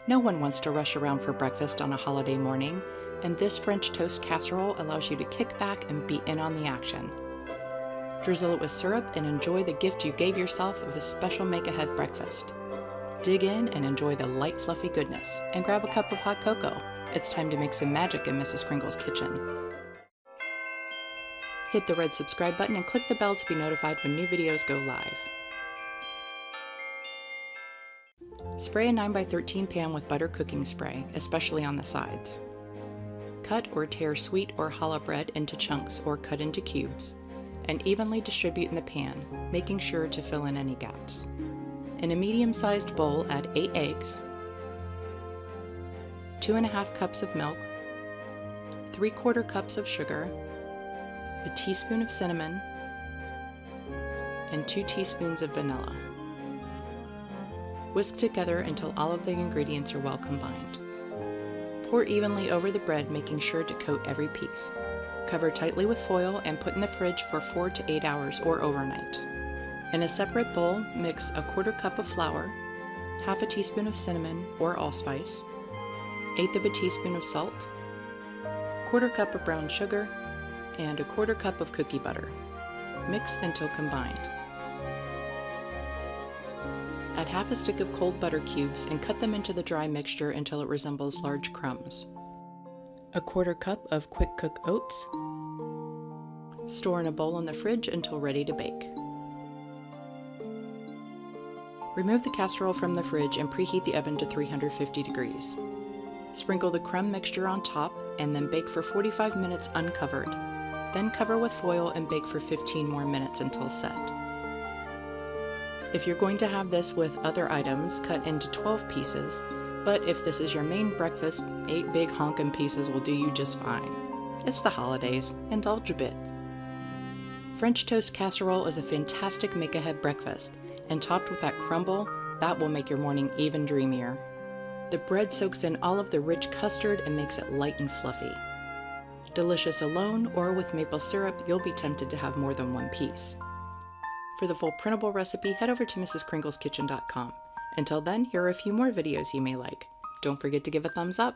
No one wants to rush around for breakfast on a holiday morning, and this French toast casserole allows you to kick back and be in on the action. Drizzle it with syrup and enjoy the gift you gave yourself of a special make-ahead breakfast. Dig in and enjoy the light, fluffy goodness, and grab a cup of hot cocoa. It's time to make some magic in Mrs. Kringle's kitchen. Hit the red subscribe button and click the bell to be notified when new videos go live. Spray a 9x13 pan with butter cooking spray, especially on the sides. Cut or tear sweet or challah bread into chunks or cut into cubes, and evenly distribute in the pan, making sure to fill in any gaps. In a medium-sized bowl, add 8 eggs, 2½ cups of milk, 3/4 cups of sugar, a teaspoon of cinnamon, and 2 teaspoons of vanilla. Whisk together until all of the ingredients are well combined. Pour evenly over the bread, making sure to coat every piece. Cover tightly with foil and put in the fridge for 4 to 8 hours or overnight. In a separate bowl, mix a 1/4 cup of flour, 1/2 teaspoon of cinnamon or allspice, 1/8 of a teaspoon of salt, 1/4 cup of brown sugar, and a 1/4 cup of cookie butter. Mix until combined. Add 1/2 stick of cold butter cubes and cut them into the dry mixture until it resembles large crumbs. A 1/4 cup of quick cook oats. Store in a bowl in the fridge until ready to bake. Remove the casserole from the fridge and preheat the oven to 350 degrees. Sprinkle the crumb mixture on top and then bake for 45 minutes uncovered. Then cover with foil and bake for 15 more minutes until set. If you're going to have this with other items, cut into 12 pieces, but if this is your main breakfast, 8 big honkin' pieces will do you just fine. It's the holidays, indulge a bit. French toast casserole is a fantastic make-ahead breakfast, and topped with that crumble, that will make your morning even dreamier. The bread soaks in all of the rich custard and makes it light and fluffy. Delicious alone, or with maple syrup, you'll be tempted to have more than one piece. For the full printable recipe, head over to mrskringleskitchen.com. Until then, here are a few more videos you may like. Don't forget to give a thumbs up.